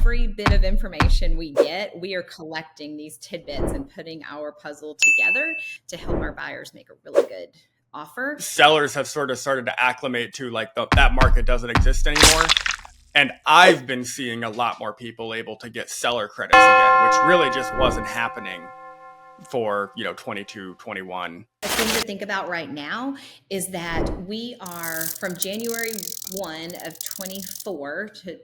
every bit of information we get, we are collecting these tidbits and putting our puzzle together to help our buyers make a really good offer. Sellers have sort of started to acclimate to like that market doesn't exist anymore. And I've been seeing a lot more people able to get seller credits again, which really just wasn't happening for 22, 21. The thing to think about right now is that we are from January 1 of 24 to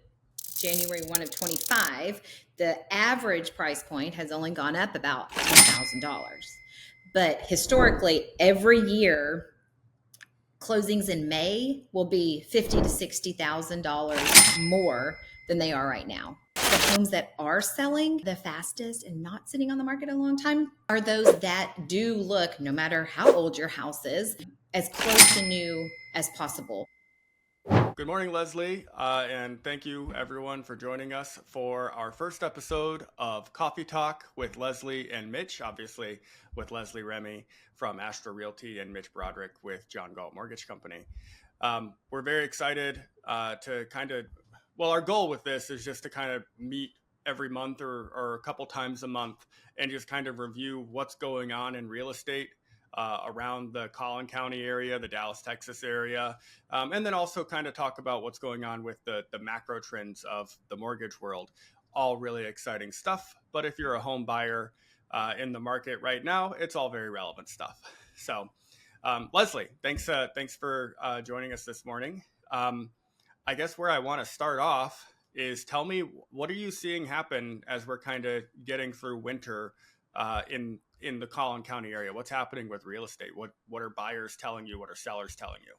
January 1 of 25, the average price point has only gone up about $10,000. But historically, every year, closings in May will be $50,000 to $60,000 more than they are right now. The homes that are selling the fastest and not sitting on the market a long time are those that do look, no matter how old your house is, as close to new as possible. Good morning, Leslie, and thank you everyone for joining us for our first episode of Coffee Talk with Leslie and Mitch, obviously with Leslie Remy from Astra Realty and Mitch Broderick with John Galt Mortgage Company. We're very excited to our goal with this is just to kind of meet every month or a couple times a month and just kind of review what's going on in real estate around the Collin County area, the Dallas, Texas area, and then also kind of talk about what's going on with the macro trends of the mortgage world. All really exciting stuff. But if you're a home buyer in the market right now, it's all very relevant stuff. So, Leslie, thanks for joining us this morning. I guess where I want to start off is tell me, what are you seeing happen as we're kind of getting through winter in the Collin County area? What's happening with real estate? What are buyers telling you? What are sellers telling you?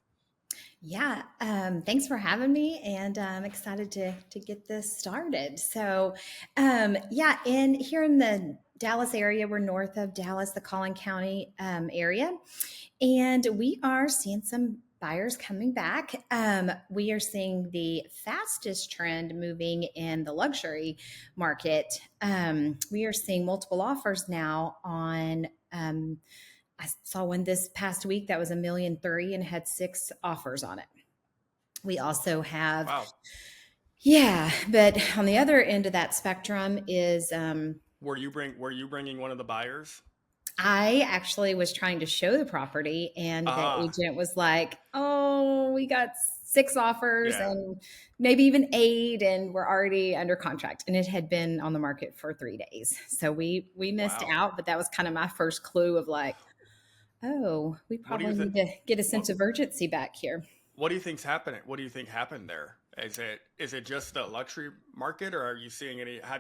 Yeah, thanks for having me, and I'm excited to get this started. So, here in the Dallas area, we're north of Dallas, the Collin County area, and we are seeing some buyers coming back. We are seeing the fastest trend moving in the luxury market. We are seeing multiple offers now on. I saw one this past week that was $1.3 million and had 6 offers on it. We also have, Wow. Yeah, but on the other end of that spectrum is, were you bringing one of the buyers? I actually was trying to show the property, and the agent was like, "Oh, we got 6 offers and maybe even 8, and we're already under contract." And it had been on the market for 3 days, so we missed out. But that was kind of my first clue of like, oh, we probably need to get a sense of urgency back here. What do you think's happening? What do you think happened there? Is it just the luxury market, or have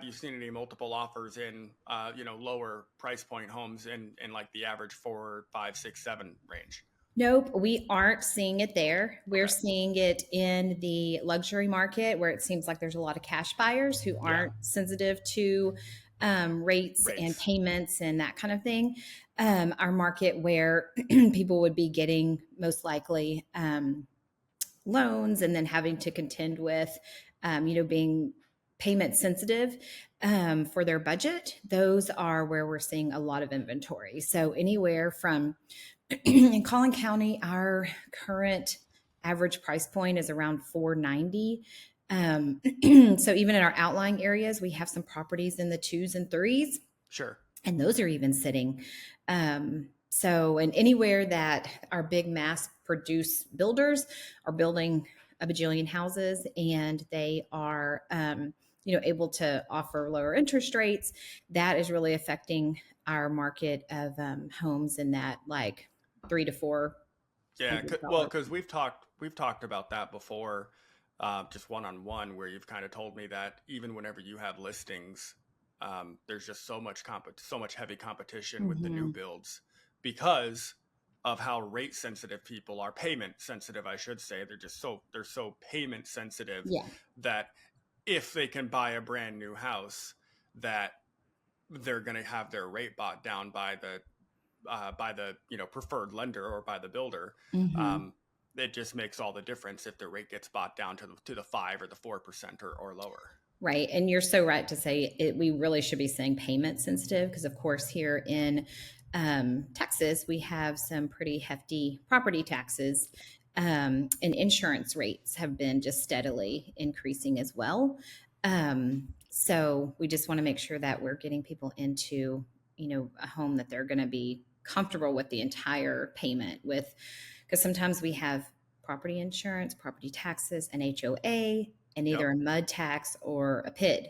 you seen any multiple offers in lower price point homes in like the average 4, 5, 6, 7 range? Nope, we aren't seeing it there. We're seeing it in the luxury market, where it seems like there's a lot of cash buyers who aren't sensitive to rates and payments and that kind of thing. Our market, where people would be getting most likely loans and then having to contend with, being payment sensitive for their budget, those are where we're seeing a lot of inventory. So anywhere from in Collin County, our current average price point is around $490. So even in our outlying areas, we have some properties in the 2s and 3s. Sure. And those are even sitting. And anywhere that our big mass produce builders are building a bajillion houses, and they are, able to offer lower interest rates, that is really affecting our market of homes in that like 3 to 4. Yeah, well, because we've talked about that before, just one-on-one, where you've kind of told me that even whenever you have listings, there's just so much heavy competition with the new builds because of how rate sensitive people are, payment sensitive, I should say. They're so payment sensitive that if they can buy a brand new house, that they're going to have their rate bought down by the preferred lender or by the builder. It just makes all the difference if the rate gets bought down to the 5 or the 4% or lower. Right. And you're so right to say it. We really should be saying payment sensitive, because of course here in Texas, we have some pretty hefty property taxes, and insurance rates have been just steadily increasing as well. So we just want to make sure that we're getting people into, a home that they're going to be comfortable with the entire payment with, because sometimes we have property insurance, property taxes, an HOA, and either Yep. a mud tax or a PID.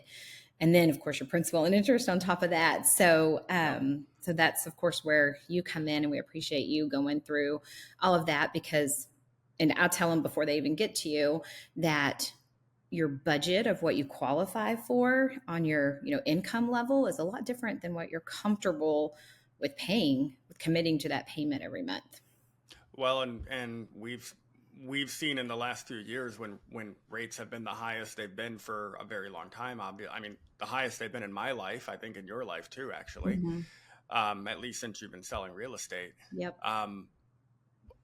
And then of course your principal and interest on top of that. So Yep. so that's of course where you come in, and we appreciate you going through all of that, because and I'll tell them before they even get to you that your budget of what you qualify for on your income level is a lot different than what you're comfortable with paying, with committing to that payment every month. Well, and we've seen in the last few years when rates have been the highest they've been for a very long time. I mean, the highest they've been in my life. I think in your life too, actually. Mm-hmm. At least since you've been selling real estate. Yep. Um,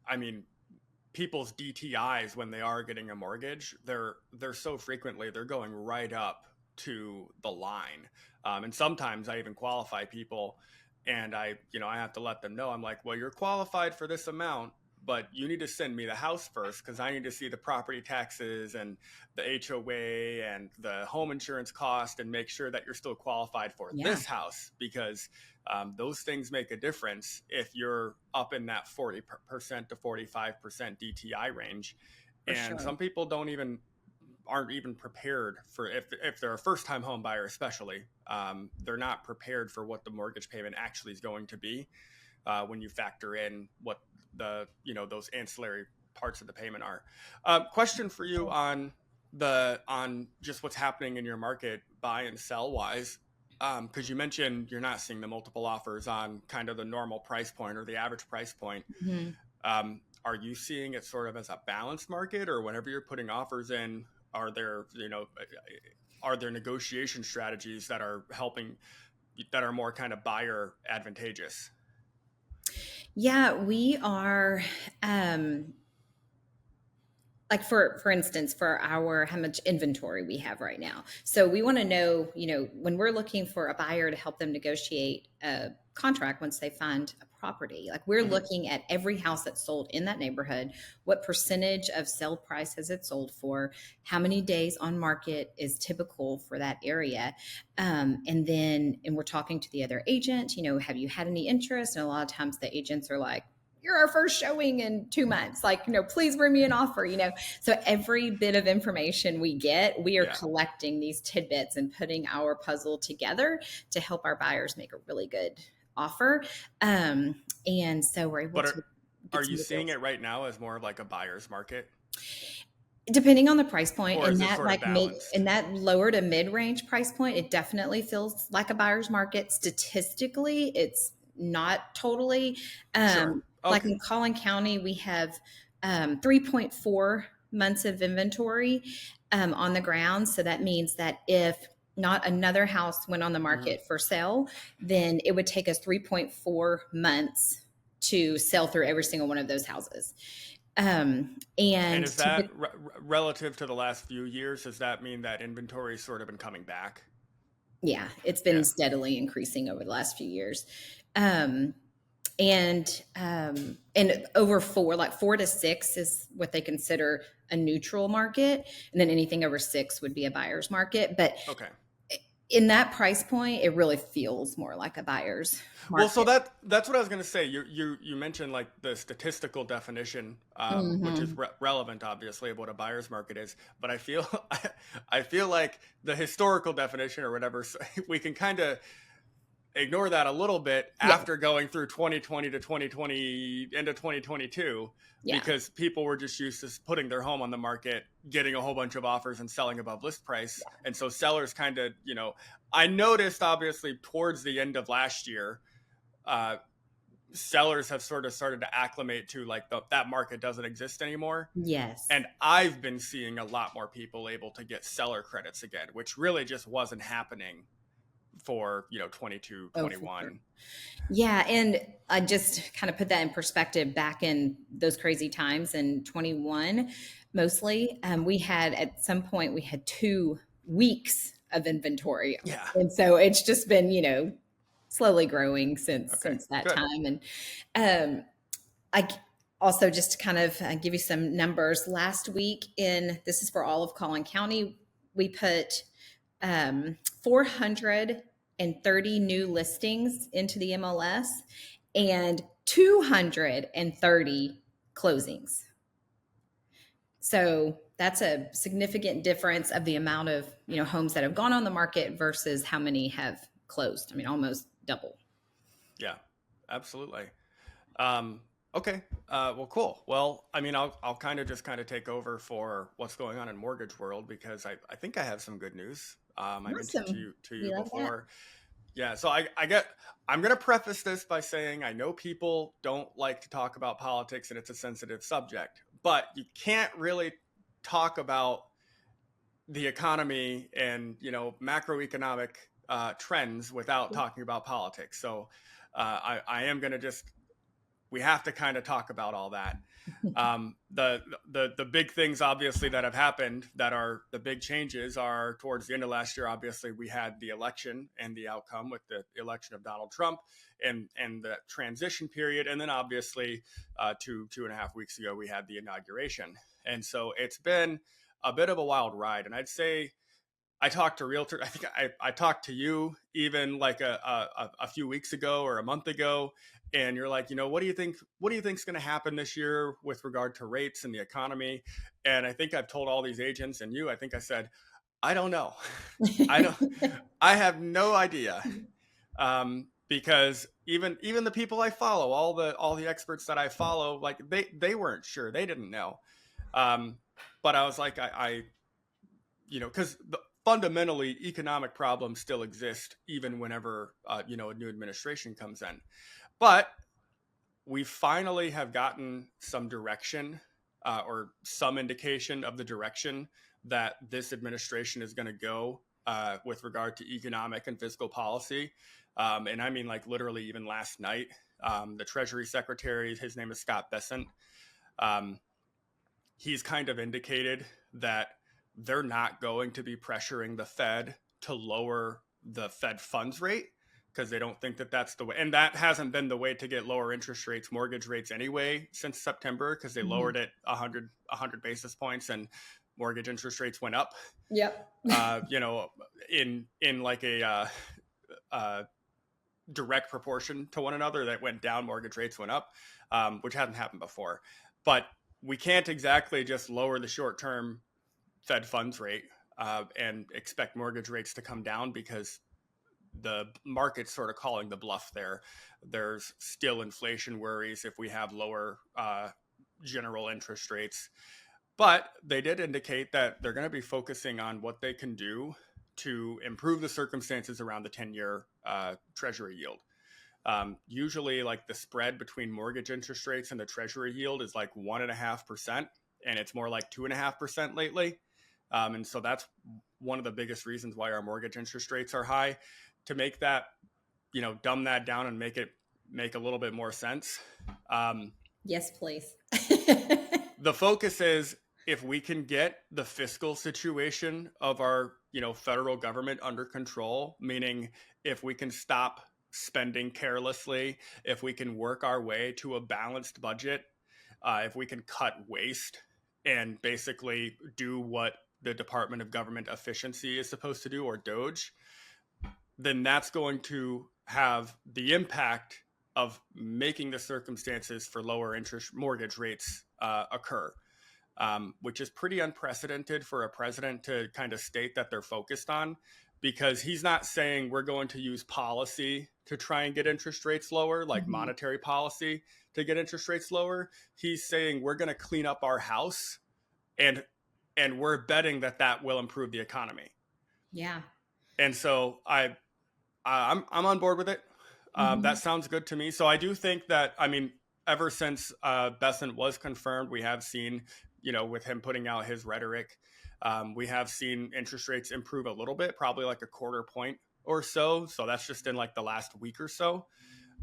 I mean, people's DTIs when they are getting a mortgage, they're so frequently they're going right up to the line, and sometimes I even qualify people, and I have to let them know. I'm like, well, you're qualified for this amount, but you need to send me the house first because I need to see the property taxes and the HOA and the home insurance cost and make sure that you're still qualified for Yeah, this house because those things make a difference if you're up in that 40% to 45% DTI range. for And sure. some people aren't even prepared for if they're a first time home buyer, especially they're not prepared for what the mortgage payment actually is going to be when you factor in what those ancillary parts of the payment are. Question for you on just what's happening in your market, buy and sell wise, because you mentioned you're not seeing the multiple offers on kind of the normal price point or the average price point. Mhm. Are you seeing it sort of as a balanced market, or whenever you're putting offers in, are there negotiation strategies that are helping that are more kind of buyer advantageous? Yeah, we are. Like for instance, for our how much inventory we have right now, so we want to know, when we're looking for a buyer to help them negotiate a contract once they find a property, like we're Mm-hmm. looking at every house that's sold in that neighborhood, what percentage of sale price has it sold for, how many days on market is typical for that area, and we're talking to the other agent, have you had any interest, and a lot of times the agents are like, you're our first showing in 2 months, like, please bring me an offer. So every bit of information we get, we are Yeah, collecting these tidbits and putting our puzzle together to help our buyers make a really good offer. And so we're able but to are get you some seeing results. it right now as more of like a buyer's market, Depending on the price point, or and is it that sort of like mid balanced? in that lower to mid range price point, it definitely feels like a buyer's market. Statistically, it's not totally. Sure. Like Okay. in Collin County, we have 3.4 months of inventory on the ground. So that means that if not another house went on the Hmm. market for sale, then it would take us 3.4 months to sell through every single one of those houses. And And is that relative to the last few years? Does that mean that inventory's sort of been coming back? Yeah, it's been Yeah. steadily increasing over the last few years. Um, and over four, like 4 to 6 is what they consider a neutral market. And then anything over 6 would be a buyer's market. But Okay. in that price point, it really feels more like a buyer's Well, so market. that's what I was going to say. You mentioned like the statistical definition, which is Hmm. relevant, obviously, of what a buyer's market is. But I feel I feel like the historical definition or whatever we can kind of ignore that a little bit Yeah, after going through 2020 to 2020 into 2022 yeah, because people were just used to putting their home on the market, getting a whole bunch of offers and selling above list price. And so sellers kind of, I noticed obviously towards the end of last year, uh, sellers have sort of started to acclimate to like that market doesn't exist anymore. yes. And I've been seeing a lot more people able to get seller credits again, which really just wasn't happening for 22, Oh, for sure. 21. Yeah, and I just kind of put that in perspective back in those crazy times in 21, mostly. We had at some point we had 2 weeks of inventory. Yeah. And so it's just been, slowly growing since Okay, that good. time. And um, I also just to kind of give you some numbers. Last week in this is for all of Collin County, we put 430 new listings into the MLS and 230 closings. So that's a significant difference of the amount of, homes that have gone on the market versus how many have closed. I mean, almost double. Yeah, absolutely. Um, okay. Well, cool. Well, I mean, I'll kind of take over for what's going on in mortgage world because I think I have some good news. I mentioned to Awesome. you We love that. before. Yeah. So I'm going to preface this by saying I know people don't like to talk about politics and it's a sensitive subject, but you can't really talk about the economy and macroeconomic trends without talking about politics. So I am going to just we have to kind of talk about all that. The big things obviously that have happened that are the big changes are towards the end of last year. Obviously, we had the election and the outcome with the election of Donald Trump and the transition period, and then obviously 2.5 weeks ago we had the inauguration, and so it's been a bit of a wild ride. And I'd say I talked to realtor. I think I talked to you even like a few weeks ago or a month ago, and you're like, what do you think? What do you think's going to happen this year with regard to rates and the economy? And I think I've told all these agents and you. I think I said, I don't know. I don't. I have no idea. Because even the people I follow, all the experts that I follow, like they weren't sure. They didn't know. Um, but I was like, because fundamentally economic problems still exist even whenever a new administration comes in. But we finally have gotten some direction or some indication of the direction that this administration is going to go with regard to economic and fiscal policy. And I mean, like literally, even last night, the Treasury Secretary, his name is Scott Bessent, um, he's kind of indicated that they're not going to be pressuring the Fed to lower the Fed funds rate because they don't think that that's the way. And that hasn't been the way to get lower interest rates, mortgage rates anyway, since September, because they lowered it 100 basis points and mortgage interest rates went up. Yep. In like a direct proportion to one another, that went down, mortgage rates went up, which hadn't happened before. But we can't exactly just lower the short-term Fed funds rate and expect mortgage rates to come down because the market's sort of calling the bluff there. There's still inflation worries if we have lower general interest rates. But they did indicate that they're going to be focusing on what they can do to improve the circumstances around the 10-year Treasury yield. Usually, like the spread between mortgage interest rates and the Treasury yield is like 1.5%, and it's more like 2.5% lately. And so that's one of the biggest reasons why our mortgage interest rates are high. To make that, dumb that down and make a little bit more sense. Yes, please. The focus is if we can get the fiscal situation of our, federal government under control, meaning if we can stop spending carelessly, if we can work our way to a balanced budget, if we can cut waste and basically do what the Department of Government Efficiency is supposed to do, or DOGE, then that's going to have the impact of making the circumstances for lower interest mortgage rates occur, which is pretty unprecedented for a president to kind of state that they're focused on, because he's not saying we're going to use policy to try and get interest rates lower, like monetary policy to get interest rates lower. He's saying we're going to clean up our house, and we're betting that will improve the economy. Yeah. And so I'm on board with it. That sounds good to me. So I do think that, I mean, ever since Bessent was confirmed, we have seen, with him putting out his rhetoric, we have seen interest rates improve a little bit, probably like a quarter point or so. So that's just in like the last week or so.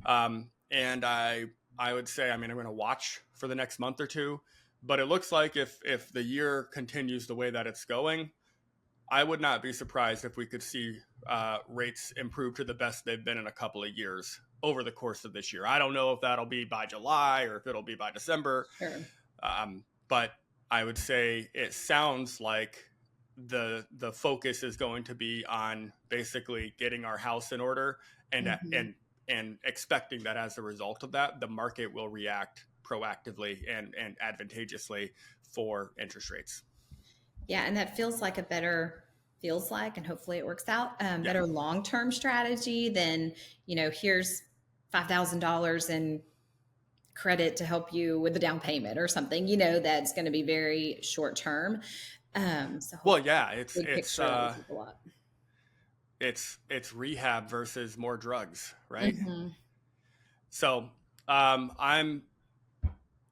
And I would say, I mean, I'm going to watch for the next month or two, but it looks like if the year continues the way that it's going, I would not be surprised if we could see rates improve to the best they've been in a couple of years over the course of this year. I don't know if that'll be by July or if it'll be by December. Sure. But I would say it sounds like the focus is going to be on basically getting our house in order, and Mhm. expecting that as a result of that, the market will react proactively and advantageously for interest rates. Yeah, and that feels like, and hopefully it works out, Yeah. better long-term strategy than, here's $5,000 in credit to help you with the down payment or something, that's going to be very short term. So Well, hopefully yeah, big picture that'll keep a lot. it's rehab versus more drugs, right? Hmm. So I'm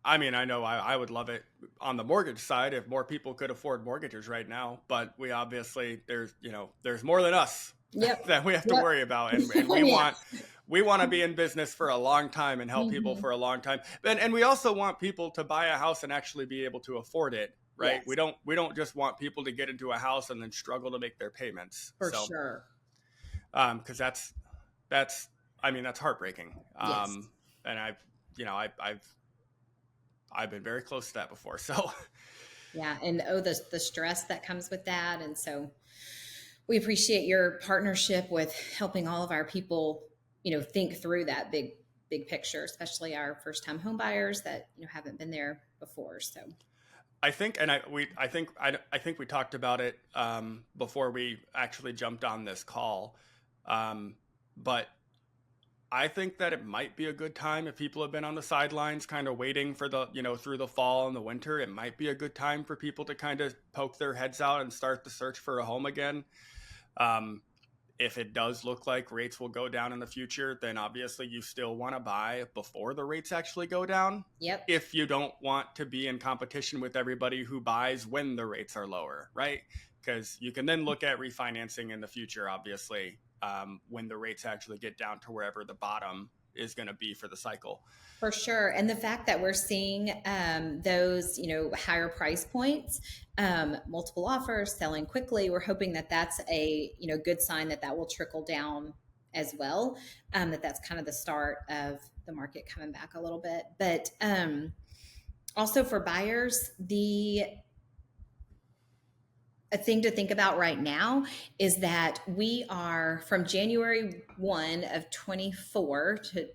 I mean, I know I would love it on the mortgage side if more people could afford mortgages right now, but we obviously there's more than us Yep. that we have to Yep. worry about, and Yeah. we want to be in business for a long time and help people Hmm. for a long time. And we also want people to buy a house and actually be able to afford it, right? Yes, We don't just want people to get into a house and then struggle to make their payments. for So, sure. because that's I mean that's heartbreaking. Yes. And I've been very close to that before. So Yeah. And the stress that comes with that. And so we appreciate your partnership with helping all of our people, think through that big picture, especially our first time home buyers that, haven't been there before. So I think, and I think we talked about it before we actually jumped on this call, but I think that it might be a good time if people have been on the sidelines, kind of waiting for through the fall and the winter. It might be a good time for people to kind of poke their heads out and start the search for a home again. Um, if it does look like rates will go down in the future, then obviously you still want to buy before the rates actually go down. yep. If you don't want to be in competition with everybody who buys when the rates are lower, right? Because you can then look at refinancing in the future, obviously, when the rates actually get down to wherever the bottom is going to be for the cycle. For sure. And the fact that we're seeing those, higher price points, multiple offers, selling quickly, we're hoping that that's a, good sign that that will trickle down as well. That's kind of the start of the market coming back a little bit. But also for buyers, a thing to think about right now is that we are from January 1 of 24 to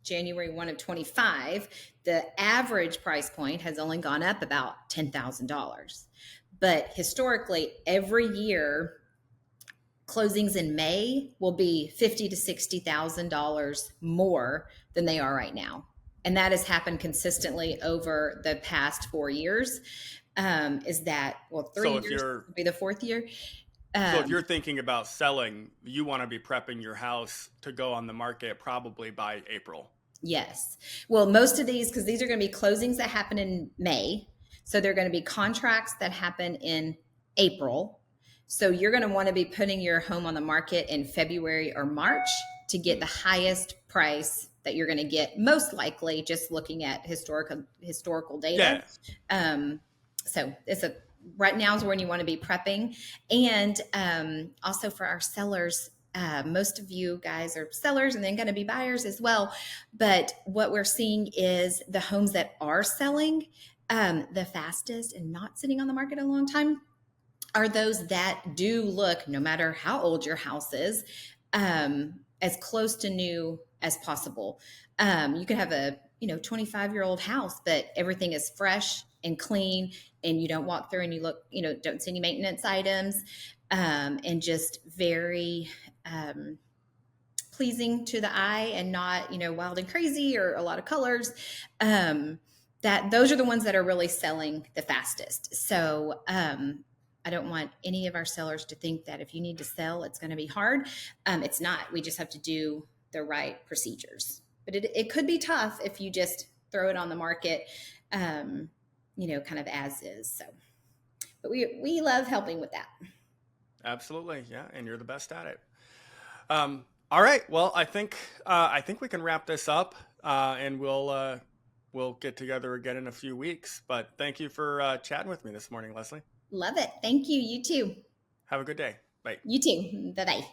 January 1 of 25, the average price point has only gone up about $10,000. But historically, every year, closings in May will be $50,000 to $60,000 more than they are right now. And that has happened consistently over the past 4 years. Is that, well, So 3 years will be the fourth year. if you're thinking about selling, you want to be prepping your house to go on the market probably by April. Yes. Well, most of these, because these are going to be closings that happen in May. So they're going to be contracts that happen in April. So you're going to want to be putting your home on the market in February or March to get the highest price that you're going to get, most likely just looking at historical data. Yeah. Um, so right now is when you want to be prepping. And also for our sellers, most of you guys are sellers and then going to be buyers as well. But what we're seeing is the homes that are selling the fastest and not sitting on the market a long time are those that do look, no matter how old your house is, as close to new as possible. You could have a 25-year-old house, but everything is fresh and clean, and you don't walk through and you look, don't see any maintenance items, and just very pleasing to the eye and not wild and crazy or a lot of colors. That those are the ones that are really selling the fastest. So I don't want any of our sellers to think that if you need to sell, it's going to be hard. It's not. We just have to do the right procedures. But it could be tough if you just throw it on the market, kind of as is. So, but we love helping with that. Absolutely, yeah, and you're the best at it. All right, well, I think we can wrap this up, and we'll get together again in a few weeks. But thank you for chatting with me this morning, Leslie. Love it. Thank you. You too. Have a good day. Bye. You too. Bye bye.